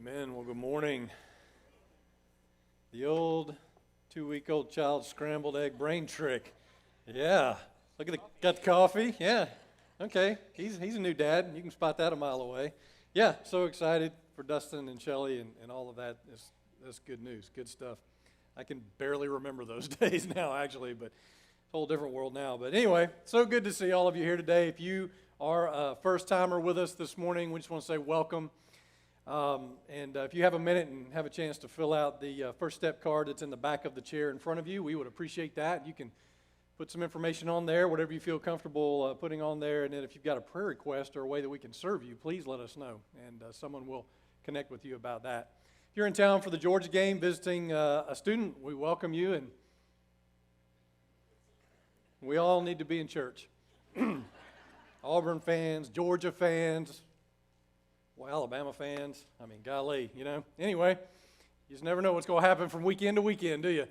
Amen. Well, good morning. The old 2-week-old child scrambled egg brain trick. Yeah. Look at got the coffee. Yeah. Okay. He's a new dad. You can spot that a mile away. Yeah. So excited for Dustin and Shelly and all of that. That's good news. Good stuff. I can barely remember those days now, actually, but it's a whole different world now. But anyway, so good to see all of you here today. If you are a first-timer with us this morning, we just want to say welcome. If you have a minute and have a chance to fill out the First Step card that's in the back of the chair in front of you, we would appreciate that. You can put some information on there, whatever you feel comfortable putting on there. And then if you've got a prayer request or a way that we can serve you, please let us know, and someone will connect with you about that. If you're in town for the Georgia game, visiting a student, we welcome you, and we all need to be in church. Auburn fans, Georgia fans, well, Alabama fans, I mean, golly, Anyway, you just never know what's going to happen from weekend to weekend, do you?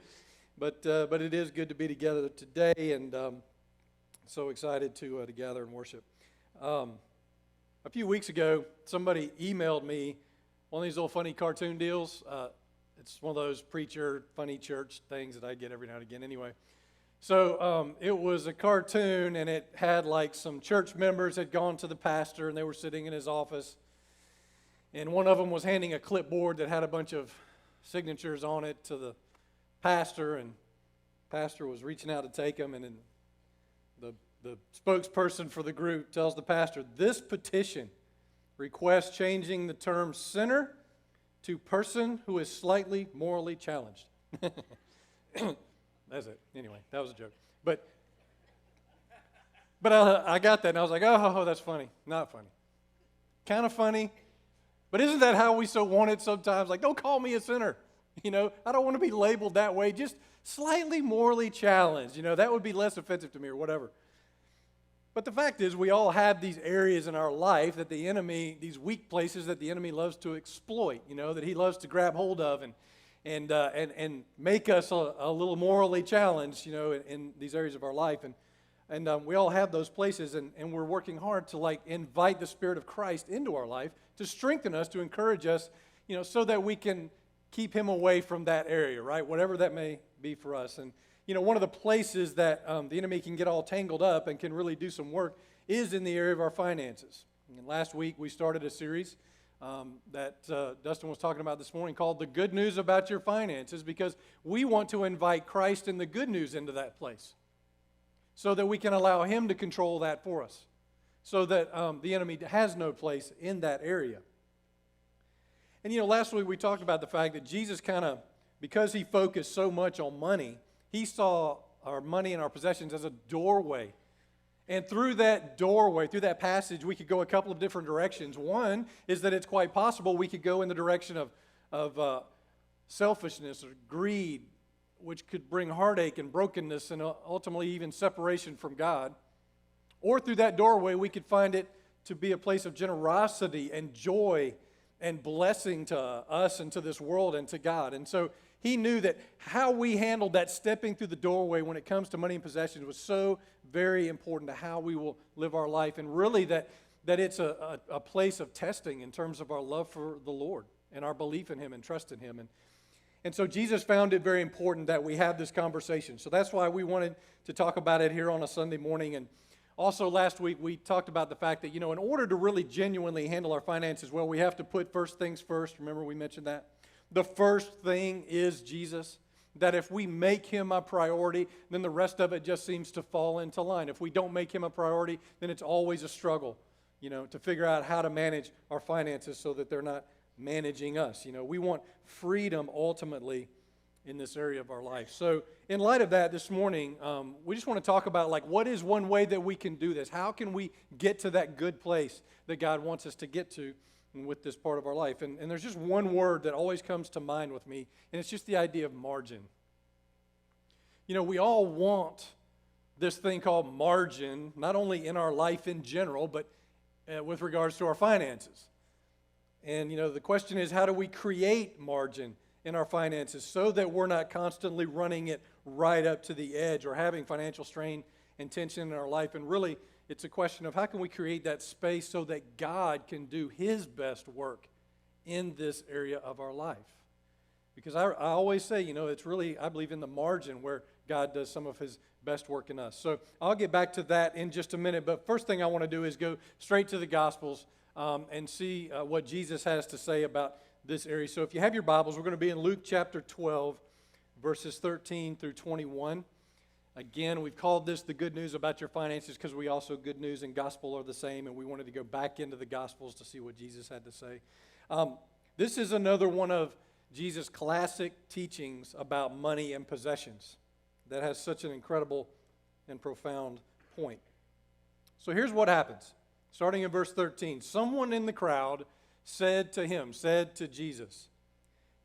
But it is good to be together today, and so excited to gather and worship. A few weeks ago, somebody emailed me one of these little funny cartoon deals. It's one of those preacher, funny church things that I get every now and again anyway. So it was a cartoon, and it had like some church members had gone to the pastor, and they were sitting in his office. And one of them was handing a clipboard that had a bunch of signatures on it to the pastor, and the pastor was reaching out to take them, and then the spokesperson for the group tells the pastor, "This petition requests changing the term sinner to person who is slightly morally challenged." That's it. Anyway, that was a joke. But I got that, and I was like, oh, that's funny. Not funny. Kind of funny. But isn't that how we so want it sometimes? Like, don't call me a sinner. I don't want to be labeled that way. Just slightly morally challenged. That would be less offensive to me or whatever. But the fact is, we all have these areas in our life that the enemy, these weak places that the enemy loves to exploit, that he loves to grab hold of and make us a little morally challenged, in these areas of our life. And we all have those places, and we're working hard to invite the Spirit of Christ into our life to strengthen us, to encourage us, so that we can keep him away from that area, right? Whatever that may be for us. And, one of the places that the enemy can get all tangled up and can really do some work is in the area of our finances. And last week we started a series that Dustin was talking about this morning called The Good News About Your Finances, because we want to invite Christ and the good news into that place, so that we can allow him to control that for us, so that the enemy has no place in that area. And last week we talked about the fact that Jesus because he focused so much on money, he saw our money and our possessions as a doorway. And through that doorway, through that passage, we could go a couple of different directions. One is that it's quite possible we could go in the direction of selfishness or greed, which could bring heartache and brokenness and ultimately even separation from God. Or through that doorway, we could find it to be a place of generosity and joy and blessing to us and to this world and to God. And so he knew that how we handled that stepping through the doorway when it comes to money and possessions was so very important to how we will live our life, and really that it's a place of testing in terms of our love for the Lord and our belief in him and trust in him. And so Jesus found it very important that we have this conversation. So that's why we wanted to talk about it here on a Sunday morning. And also last week we talked about the fact that, in order to really genuinely handle our finances well, we have to put first things first. Remember we mentioned that? The first thing is Jesus. That if we make him a priority, then the rest of it just seems to fall into line. If we don't make him a priority, then it's always a struggle, to figure out how to manage our finances so that they're not managing us. We want freedom ultimately in this area of our life. So in light of that, this morning, we just want to talk about what is one way that we can do this? How can we get to that good place that God wants us to get to with this part of our life? And there's just one word that always comes to mind with me, and it's just the idea of margin. We all want this thing called margin, not only in our life in general, but with regards to our finances. And, the question is, how do we create margin in our finances so that we're not constantly running it right up to the edge or having financial strain and tension in our life? And really, it's a question of how can we create that space so that God can do his best work in this area of our life. Because I always say, it's really, I believe, in the margin where God does some of his best work in us. So I'll get back to that in just a minute. But first thing I want to do is go straight to the Gospels and see what Jesus has to say about this area. So if you have your Bibles, we're going to be in Luke chapter 12, verses 13 through 21. Again, we've called this the good news about your finances because we also, good news and gospel are the same, and we wanted to go back into the Gospels to see what Jesus had to say. This is another one of Jesus' classic teachings about money and possessions that has such an incredible and profound point. So here's what happens. Starting in verse 13, someone in the crowd said to Jesus,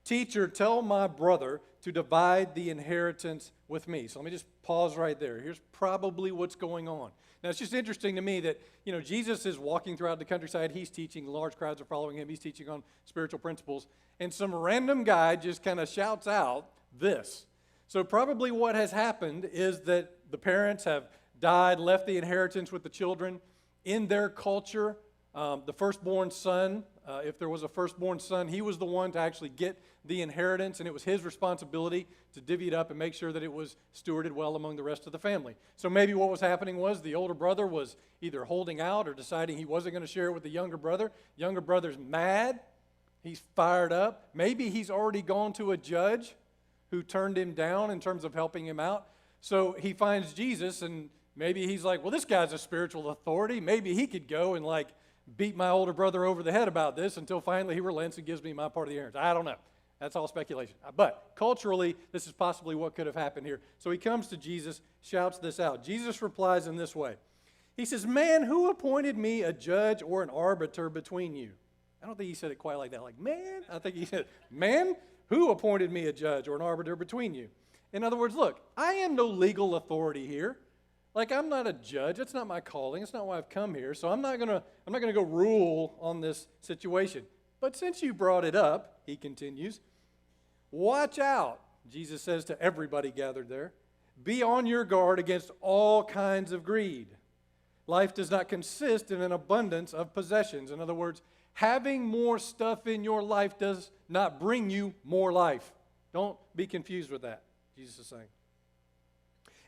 "Teacher, tell my brother to divide the inheritance with me." So let me just pause right there. Here's probably what's going on. Now, it's just interesting to me that, Jesus is walking throughout the countryside. He's teaching. Large crowds are following him. He's teaching on spiritual principles. And some random guy just kind of shouts out this. So probably what has happened is that the parents have died, left the inheritance with the children. In their culture, the firstborn son, if there was a firstborn son, he was the one to actually get the inheritance, and it was his responsibility to divvy it up and make sure that it was stewarded well among the rest of the family. So maybe what was happening was the older brother was either holding out or deciding he wasn't going to share it with the younger brother. Younger brother's mad. He's fired up. Maybe he's already gone to a judge who turned him down in terms of helping him out. So he finds Jesus, and maybe he's like, well, this guy's a spiritual authority. Maybe he could go and beat my older brother over the head about this until finally he relents and gives me my part of the inheritance. I don't know. That's all speculation. But culturally, this is possibly what could have happened here. So he comes to Jesus, shouts this out. Jesus replies in this way. He says, "Man, who appointed me a judge or an arbiter between you?" I don't think he said it quite like that. Like, man, I think he said, "Man, who appointed me a judge or an arbiter between you?" In other words, look, I am no legal authority here. I'm not a judge. It's not my calling. It's not why I've come here. So I'm not gonna go rule on this situation. But since you brought it up, he continues, watch out, Jesus says to everybody gathered there. Be on your guard against all kinds of greed. Life does not consist in an abundance of possessions. In other words, having more stuff in your life does not bring you more life. Don't be confused with that, Jesus is saying.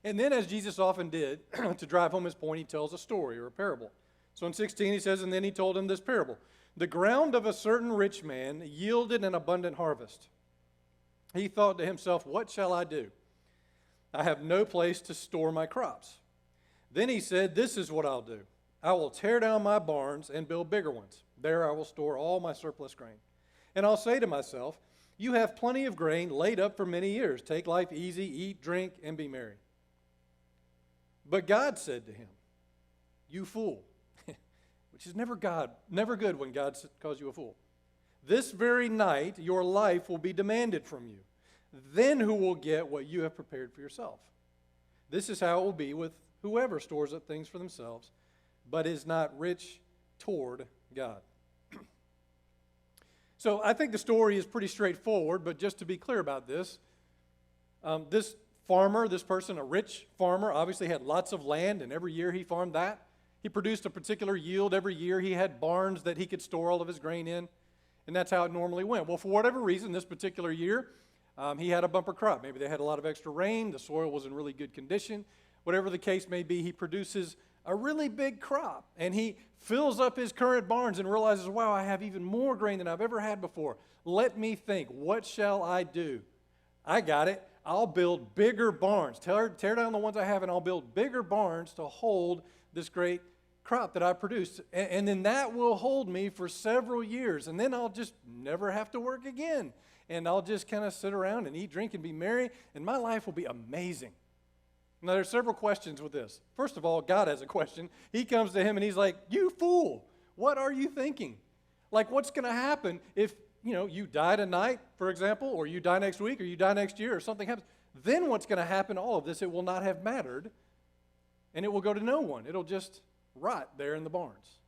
And then, as Jesus often did, to drive home his point, he tells a story or a parable. So in 16 he says, and then he told him this parable. The ground of a certain rich man yielded an abundant harvest. He thought to himself, what shall I do? I have no place to store my crops. Then he said, this is what I'll do. I will tear down my barns and build bigger ones. There I will store all my surplus grain. And I'll say to myself, you have plenty of grain laid up for many years. Take life easy, eat, drink, and be merry. But God said to him, you fool, which is never good when God calls you a fool. This very night your life will be demanded from you. Then who will get what you have prepared for yourself? This is how it will be with whoever stores up things for themselves, but is not rich toward God. So I think the story is pretty straightforward, but just to be clear about this, this farmer, this person, a rich farmer, obviously had lots of land, and every year he farmed that. He produced a particular yield every year. He had barns that he could store all of his grain in, and that's how it normally went. Well, for whatever reason, this particular year, he had a bumper crop. Maybe they had a lot of extra rain. The soil was in really good condition. Whatever the case may be, he produces a really big crop, and he fills up his current barns and realizes, wow, I have even more grain than I've ever had before. Let me think, what shall I do? I got it. I'll build bigger barns. Tear down the ones I have, and I'll build bigger barns to hold this great crop that I produced. And then that will hold me for several years, and then I'll just never have to work again. And I'll just kind of sit around and eat, drink, and be merry, and my life will be amazing. Now, there's several questions with this. First of all, God has a question. He comes to him, and he's like, you fool, what are you thinking? Like, what's going to happen if, you die tonight, for example, or you die next week, or you die next year, or something happens? Then what's going to happen, all of this, it will not have mattered, and it will go to no one. It'll just rot there in the barns.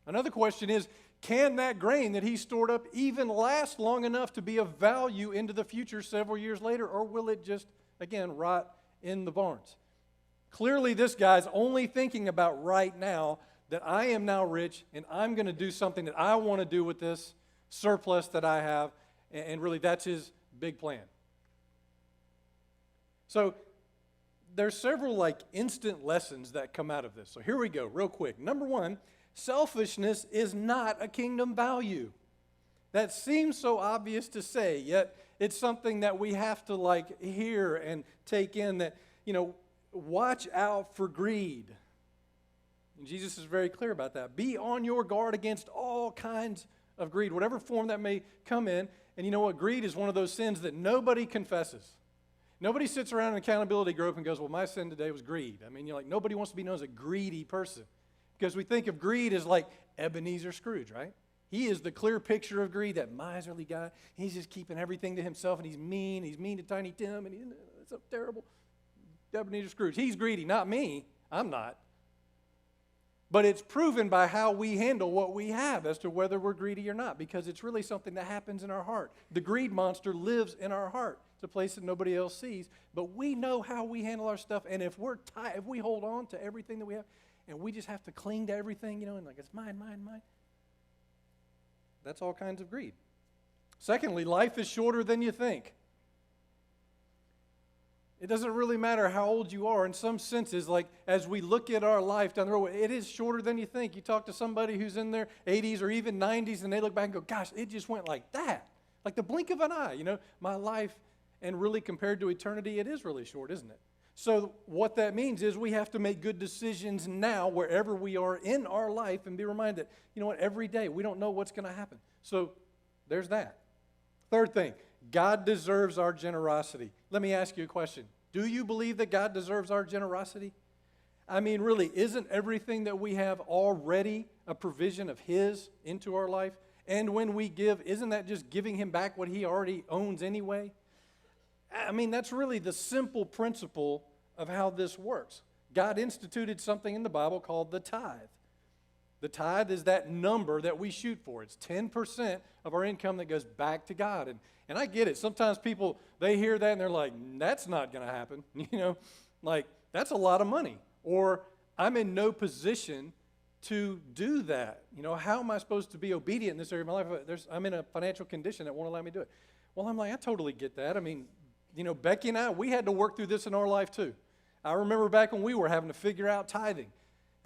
Another question is, can that grain that he stored up even last long enough to be of value into the future several years later, or will it just, again, rot in the barns? Clearly, this guy's only thinking about right now, that I am now rich and I'm going to do something that I want to do with this surplus that I have, and really that's his big plan. So there's several like instant lessons that come out of this. So here we go, real quick. Number one, selfishness is not a kingdom value. That seems so obvious to say, yet it's something that we have to like hear and take in, that, watch out for greed. And Jesus is very clear about that. Be on your guard against all kinds of greed, whatever form that may come in. And you know what? Greed is one of those sins that nobody confesses. Nobody sits around an accountability group and goes, well, my sin today was greed. I mean, nobody wants to be known as a greedy person, because we think of greed as like Ebenezer Scrooge, right? He is the clear picture of greed, that miserly guy. He's just keeping everything to himself, and he's mean. He's mean to Tiny Tim, and it's so terrible. Ebenezer Scrooge. He's greedy, not me. I'm not. But it's proven by how we handle what we have as to whether we're greedy or not, because it's really something that happens in our heart. The greed monster lives in our heart. It's a place that nobody else sees, but we know how we handle our stuff. And if if we hold on to everything that we have, and we just have to cling to everything, and like it's mine, mine, mine, that's all kinds of greed. Secondly, life is shorter than you think. It doesn't really matter how old you are. In some senses, like as we look at our life down the road, it is shorter than you think. You talk to somebody who's in their 80s or even 90s, and they look back and go, gosh, it just went like that. Like the blink of an eye, my life. And really compared to eternity, it is really short, isn't it? So what that means is we have to make good decisions now wherever we are in our life, and be reminded that, every day we don't know what's going to happen. So there's that. Third thing, God deserves our generosity. Let me ask you a question. Do you believe that God deserves our generosity? I mean, really, isn't everything that we have already a provision of His into our life? And when we give, isn't that just giving Him back what He already owns anyway? I mean, that's really the simple principle of how this works. God instituted something in the Bible called the tithe. The tithe is that number that we shoot for. It's 10% of our income that goes back to God. And I get it. Sometimes people, they hear that and they're like, that's not going to happen. Like, that's a lot of money. Or, I'm in no position to do that. How am I supposed to be obedient in this area of my life? I'm in a financial condition that won't allow me to do it. Well, I'm like, I totally get that. I mean, Becky and I, we had to work through this in our life too. I remember back when we were having to figure out tithing.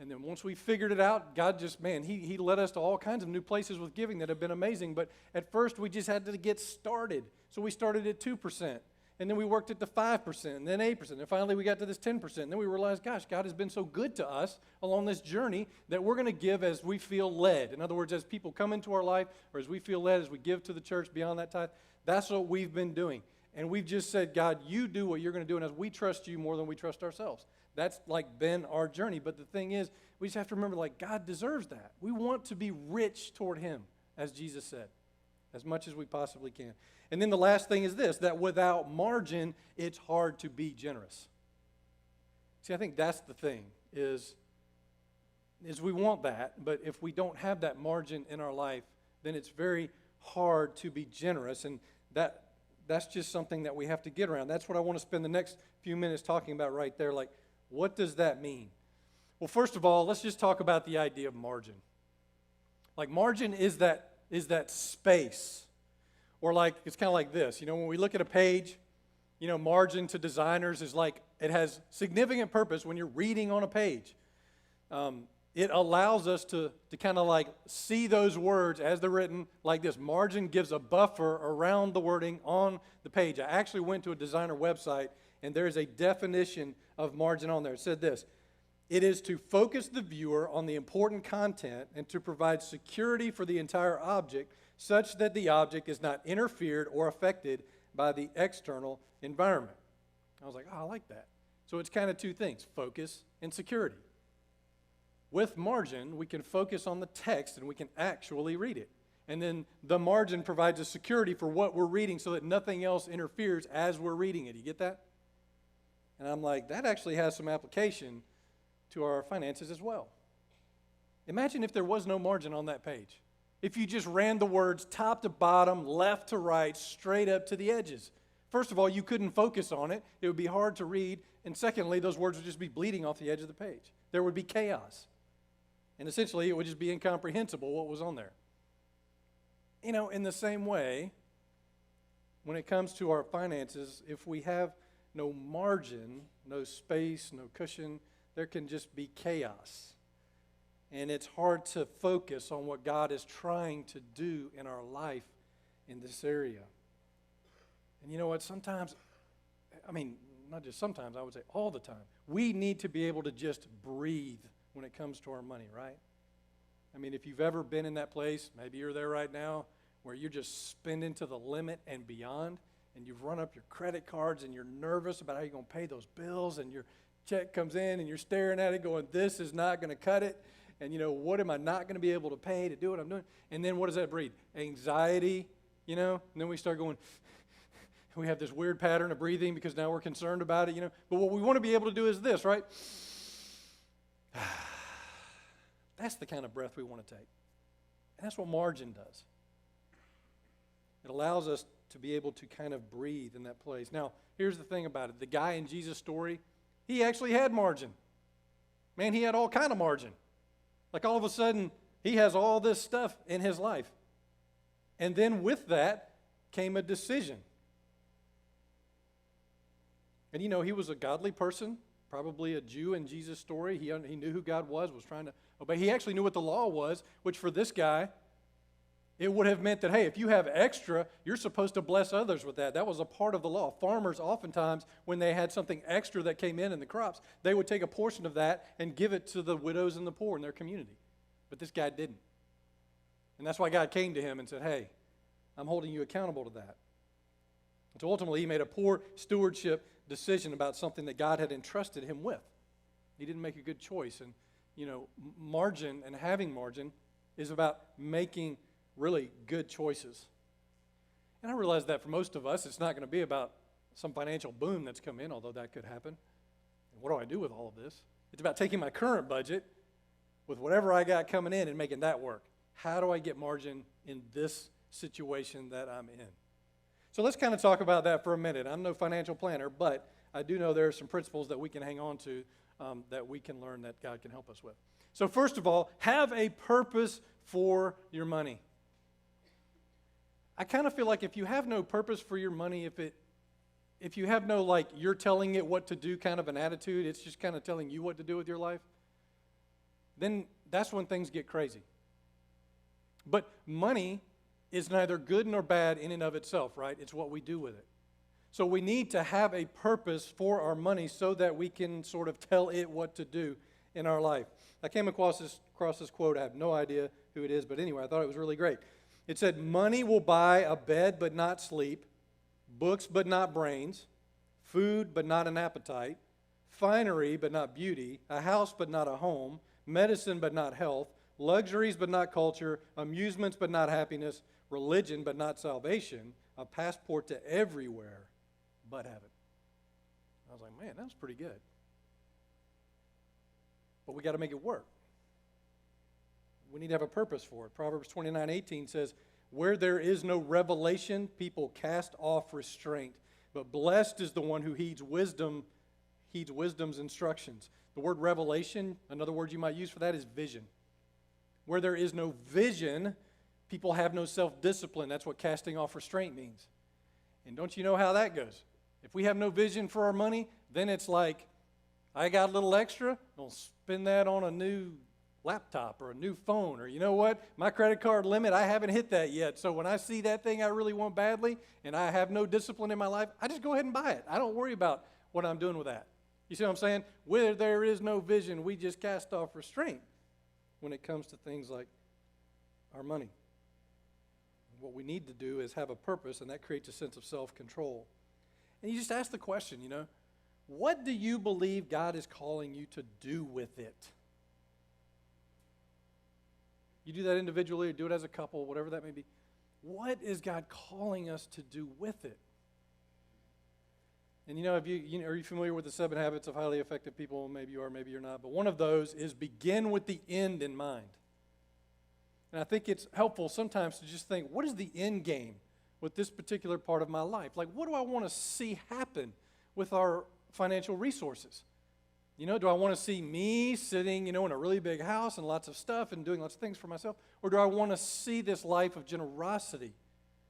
And then once we figured it out, God just, He led us to all kinds of new places with giving that have been amazing. But at first, we just had to get started. So we started at 2%. And then we worked it to 5%, and then 8%. And finally, we got to this 10%. And then we realized, gosh, God has been so good to us along this journey that we're going to give as we feel led. In other words, as people come into our life, or as we feel led, as we give to the church beyond that tithe, that's what we've been doing. And we've just said, God, you do what you're going to do, and as we trust you more than we trust ourselves. That's like been our journey. But the thing is, we just have to remember, like, God deserves that. We want to be rich toward Him, as Jesus said, as much as we possibly can. And then the last thing is this, that without margin, it's hard to be generous. See, I think that's the thing, is we want that, but if we don't have that margin in our life, then it's very hard to be generous, and that's just something that we have to get around. That's what I want to spend the next few minutes talking about right there. Like, what does that mean? Well, first of all, let's just talk about the idea of margin. Like, margin is that space. Or like, it's kind of like this. When we look at a page, margin to designers is like, it has significant purpose when you're reading on a page. It allows us to kind of like see those words as they're written like this. Margin gives a buffer around the wording on the page. I actually went to a designer website, and there's a definition of margin on there. It said this: it is to focus the viewer on the important content and to provide security for the entire object such that the object is not interfered or affected by the external environment. I was like, oh, I like that. So it's kind of two things, focus and security. With margin, we can focus on the text and we can actually read it. And then the margin provides a security for what we're reading so that nothing else interferes as we're reading it. You get that? And I'm like, that actually has some application to our finances as well. Imagine if there was no margin on that page. If you just ran the words top to bottom, left to right, straight up to the edges. First of all, you couldn't focus on it. It would be hard to read. And secondly, those words would just be bleeding off the edge of the page. There would be chaos. And essentially, it would just be incomprehensible what was on there. In the same way, when it comes to our finances, if we have no margin, no space, no cushion, there can just be chaos. And it's hard to focus on what God is trying to do in our life in this area. And you know what? Sometimes, not just sometimes, I would say all the time, we need to be able to just breathe when it comes to our money, right? If you've ever been in that place, maybe you're there right now, where you're just spending to the limit and beyond, and you've run up your credit cards and you're nervous about how you're going to pay those bills, and your check comes in and you're staring at it going, this is not going to cut it, and what am I not going to be able to pay to do what I'm doing? And then what does that breed? Anxiety, and then we start going, we have this weird pattern of breathing because now we're concerned about it, But what we want to be able to do is this, right? That's the kind of breath we want to take. And that's what margin does. It allows us to be able to kind of breathe in that place. Now, here's the thing about it. The guy in Jesus' story, he actually had margin. Man, he had all kind of margin. Like all of a sudden, he has all this stuff in his life. And then with that came a decision. And he was a godly person, probably a Jew in Jesus' story. He knew who God was trying to obey. He actually knew what the law was, which for this guy, it would have meant that, hey, if you have extra, you're supposed to bless others with that. That was a part of the law. Farmers oftentimes, when they had something extra that came in the crops, they would take a portion of that and give it to the widows and the poor in their community. But this guy didn't. And that's why God came to him and said, hey, I'm holding you accountable to that. And so ultimately, he made a poor stewardship decision about something that God had entrusted him with. He didn't make a good choice. And, margin and having margin is about making really good choices. And I realize that for most of us, it's not going to be about some financial boom that's come in, although that could happen. And what do I do with all of this? It's about taking my current budget with whatever I got coming in and making that work. How do I get margin in this situation that I'm in? So let's kind of talk about that for a minute. I'm no financial planner, but I do know there are some principles that we can hang on to that we can learn that God can help us with. So first of all, have a purpose for your money. I kind of feel like if you have no purpose for your money, if you have no you're telling it what to do kind of an attitude, it's just kind of telling you what to do with your life, then that's when things get crazy. But money is neither good nor bad in and of itself, right? It's what we do with it. So we need to have a purpose for our money so that we can sort of tell it what to do in our life. I came across this quote. I have no idea who it is, but anyway, I thought it was really great. It said, money will buy a bed but not sleep, books but not brains, food but not an appetite, finery but not beauty, a house but not a home, medicine but not health, luxuries but not culture, amusements but not happiness, religion but not salvation, a passport to everywhere but heaven. I was like, man, that was pretty good. But we got to make it work. We need to have a purpose for it. Proverbs 29:18 says, where there is no revelation, people cast off restraint. But blessed is the one who heeds wisdom's instructions. The word revelation, another word you might use for that is vision. Where there is no vision, people have no self-discipline. That's what casting off restraint means. And don't you know how that goes? If we have no vision for our money, then it's like, I got a little extra, I'll spend that on a new laptop or a new phone, or you know what, my credit card limit, I haven't hit that yet. So when I see that thing I really want badly and I have no discipline in my life, I just go ahead and buy it. I don't worry about what I'm doing with that. You see what I'm saying? Where there is no vision, we just cast off restraint when it comes to things like our money. What we need to do is have a purpose, and that creates a sense of self-control. And you just ask the question, what do you believe God is calling you to do with it? You do that individually or do it as a couple, whatever that may be. What is God calling us to do with it? And are you familiar with the 7 habits of highly effective people? Maybe you are, maybe you're not. But one of those is begin with the end in mind. And I think it's helpful sometimes to just think, what is the end game with this particular part of my life? Like, what do I want to see happen with our financial resources? Do I want to see me sitting, in a really big house and lots of stuff and doing lots of things for myself? Or do I want to see this life of generosity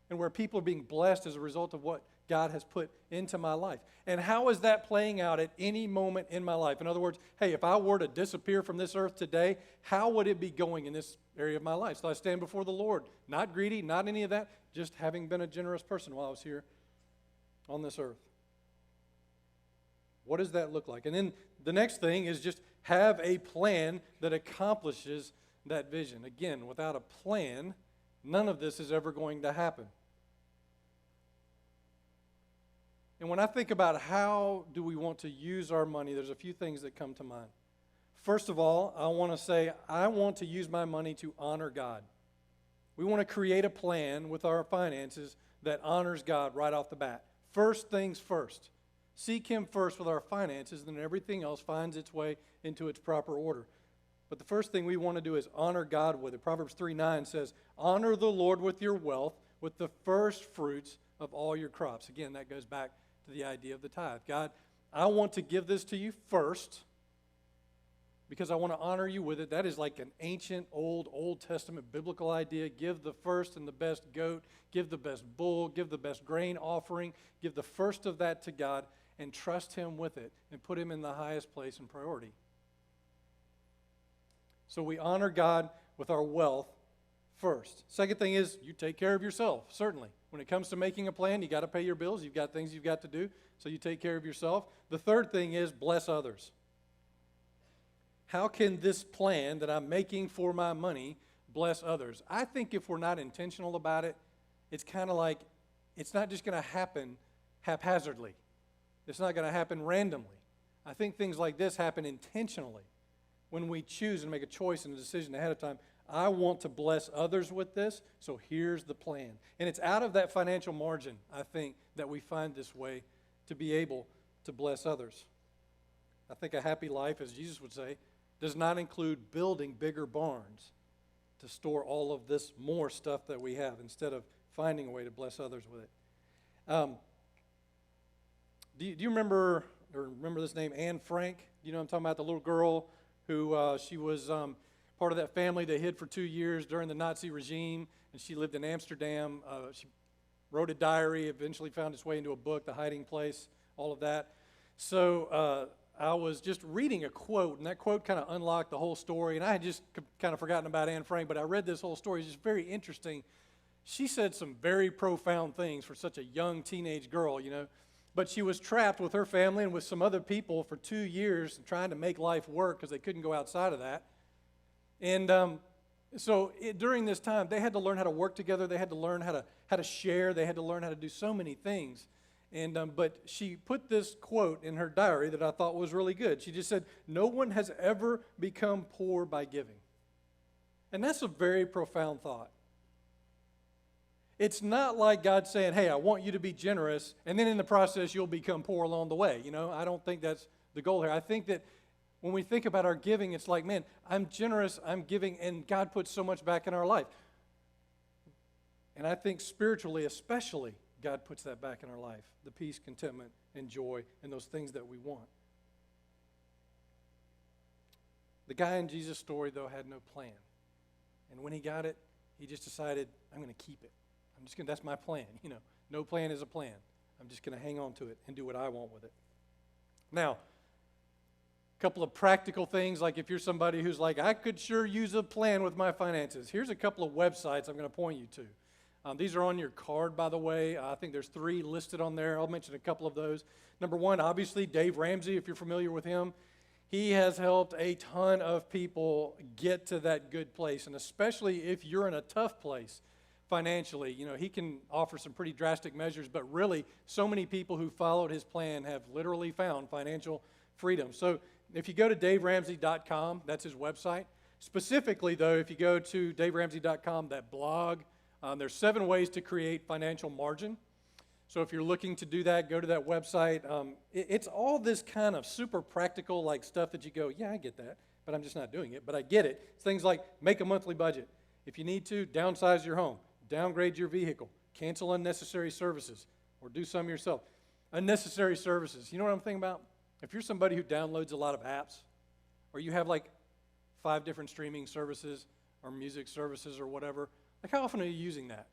and where people are being blessed as a result of what God has put into my life? And how is that playing out at any moment in my life? In other words, hey, if I were to disappear from this earth today, how would it be going in this area of my life? So I stand before the Lord, not greedy, not any of that, just having been a generous person while I was here on this earth. What does that look like? And then the next thing is just have a plan that accomplishes that vision. Again, without a plan, none of this is ever going to happen. And when I think about how do we want to use our money, there's a few things that come to mind. First of all, I want to say I want to use my money to honor God. We want to create a plan with our finances that honors God right off the bat. First things first. Seek Him first with our finances, and then everything else finds its way into its proper order. But the first thing we want to do is honor God with it. Proverbs 3:9 says, honor the Lord with your wealth, with the first fruits of all your crops. Again, that goes back to the idea of the tithe. God, I want to give this to you first because I want to honor you with it. That is like an ancient, Old Testament biblical idea. Give the first and the best goat, give the best bull, give the best grain offering, give the first of that to God, and trust Him with it and put Him in the highest place and priority. So we honor God with our wealth first. Second thing is you take care of yourself, certainly. When it comes to making a plan, you got to pay your bills. You've got things you've got to do, so you take care of yourself. The third thing is bless others. How can this plan that I'm making for my money bless others? I think if we're not intentional about it, it's kind of like it's not just going to happen haphazardly. It's not going to happen randomly. I think things like this happen intentionally when we choose and make a choice and a decision ahead of time. I want to bless others with this, so here's the plan. And it's out of that financial margin, I think, that we find this way to be able to bless others. I think a happy life, as Jesus would say, does not include building bigger barns to store all of this more stuff that we have instead of finding a way to bless others with it. Do you remember this name, Anne Frank? Do you know what I'm talking about? The little girl who she was part of that family that hid for 2 years during the Nazi regime, and she lived in Amsterdam. She wrote a diary, eventually found its way into a book, The Hiding Place, all of that. So I was just reading a quote, and that quote kind of unlocked the whole story, and I had just kind of forgotten about Anne Frank, but I read this whole story. It's just very interesting. She said some very profound things for such a young teenage girl, But she was trapped with her family and with some other people for 2 years trying to make life work because they couldn't go outside of that. And during this time, they had to learn how to work together. They had to learn how to share. They had to learn how to do so many things. And but she put this quote in her diary that I thought was really good. She just said, "No one has ever become poor by giving." And that's a very profound thought. It's not like God saying, hey, I want you to be generous, and then in the process you'll become poor along the way. I don't think that's the goal here. I think that when we think about our giving, it's like, man, I'm generous, I'm giving, and God puts so much back in our life. And I think spiritually especially, God puts that back in our life, the peace, contentment, and joy, and those things that we want. The guy in Jesus' story, though, had no plan. And when he got it, he just decided, I'm going to keep it. That's my plan. No plan is a plan. I'm just going to hang on to it and do what I want with it. Now, a couple of practical things, like if you're somebody who's like, I could sure use a plan with my finances. Here's a couple of websites I'm going to point you to. These are on your card, by the way. I think there's 3 listed on there. I'll mention a couple of those. Number 1, obviously, Dave Ramsey, if you're familiar with him. He has helped a ton of people get to that good place, and especially if you're in a tough place financially. He can offer some pretty drastic measures, but really, so many people who followed his plan have literally found financial freedom. So if you go to DaveRamsey.com, that's his website. Specifically, though, if you go to DaveRamsey.com, that blog, there's 7 ways to create financial margin. So if you're looking to do that, go to that website. It's all this kind of super practical like stuff that you go, yeah, I get that, but I'm just not doing it. But I get it. It's things like make a monthly budget. If you need to, downsize your home, downgrade your vehicle, cancel unnecessary services, or do some yourself. Unnecessary services. You know what I'm thinking about? If you're somebody who downloads a lot of apps, or you have like 5 different streaming services or music services or whatever, like how often are you using that?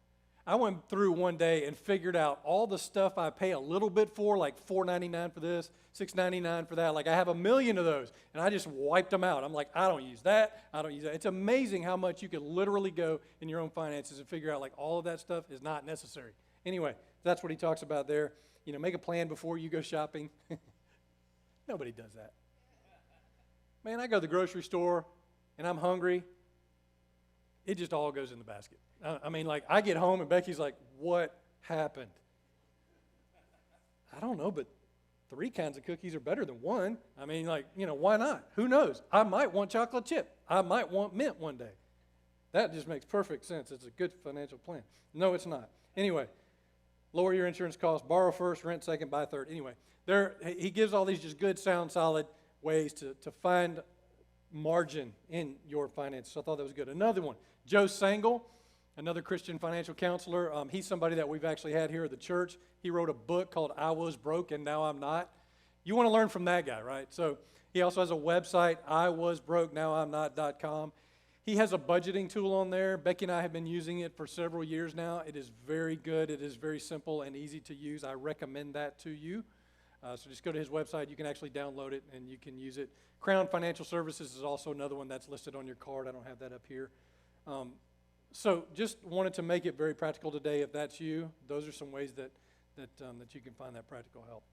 I went through one day and figured out all the stuff I pay a little bit for, like $4.99 for this, $6.99 for that. Like I have a million of those, and I just wiped them out. I'm like, I don't use that. I don't use that. It's amazing how much you can literally go in your own finances and figure out like all of that stuff is not necessary. Anyway, that's what he talks about there. You know, make a plan before you go shopping. Nobody does that. Man, I go to the grocery store, and I'm hungry. It just all goes in the basket. I mean, like, I get home, and Becky's like, what happened? I don't know, but 3 kinds of cookies are better than 1. I mean, like, you know, why not? Who knows? I might want chocolate chip. I might want mint one day. That just makes perfect sense. It's a good financial plan. No, it's not. Anyway, lower your insurance costs, borrow first, rent second, buy third. Anyway, he gives all these just good, sound, solid ways to find margin in your finances. So I thought that was good. Another one, Joe Sangl, another Christian financial counselor. He's somebody that we've actually had here at the church. He wrote a book called I Was Broke and Now I'm Not. You want to learn from that guy, right? So he also has a website, iwasbrokenowimnot.com. He has a budgeting tool on there. Becky and I have been using it for several years now. It is very good. It is very simple and easy to use. I recommend that to you. So just go to his website. You can actually download it, and you can use it. Crown Financial Services is also another one that's listed on your card. I don't have that up here. So just wanted to make it very practical today. If that's you, those are some ways that you can find that practical help.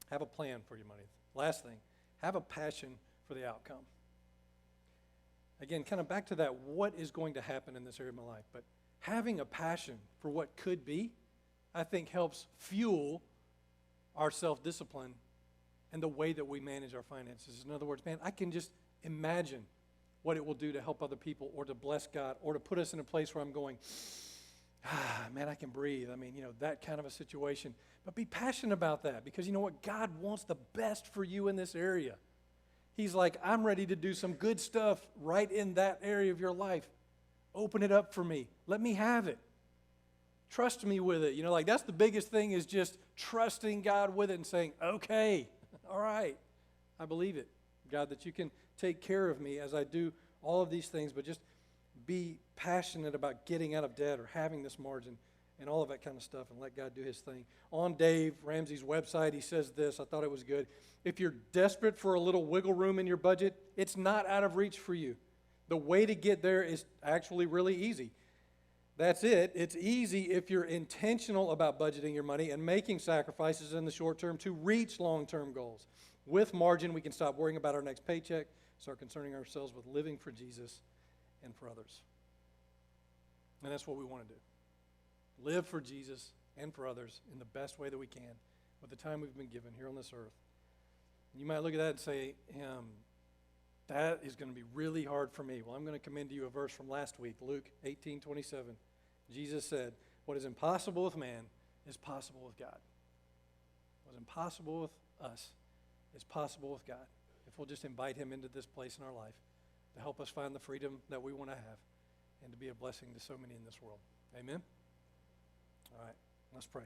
Have a plan for your money. Last thing, have a passion for the outcome. Again, kind of back to that, what is going to happen in this area of my life? But having a passion for what could be, I think helps fuel our self-discipline and the way that we manage our finances. In other words, man, I can just imagine what it will do to help other people or to bless God or to put us in a place where I'm going, man, I can breathe. I mean, you know, that kind of a situation. But be passionate about that because you know what? God wants the best for you in this area. He's like, I'm ready to do some good stuff right in that area of your life. Open it up for me. Let me have it. Trust me with it. You know, like that's the biggest thing is just trusting God with it and saying, okay, all right, I believe it. God, that you can take care of me as I do all of these things, but just be passionate about getting out of debt or having this margin and all of that kind of stuff and let God do his thing. On Dave Ramsey's website, he says this. I thought it was good. If you're desperate for a little wiggle room in your budget, it's not out of reach for you. The way to get there is actually really easy. That's it. It's easy if you're intentional about budgeting your money and making sacrifices in the short term to reach long-term goals. With margin, we can stop worrying about our next paycheck, start concerning ourselves with living for Jesus and for others. And that's what we want to do. Live for Jesus and for others in the best way that we can with the time we've been given here on this earth. You might look at that and say, that is going to be really hard for me. Well, I'm going to commend to you a verse from last week, Luke 18:27. Jesus said, what is impossible with man is possible with God. What is impossible with us is possible with God. If we'll just invite him into this place in our life to help us find the freedom that we want to have and to be a blessing to so many in this world. Amen? All right, let's pray.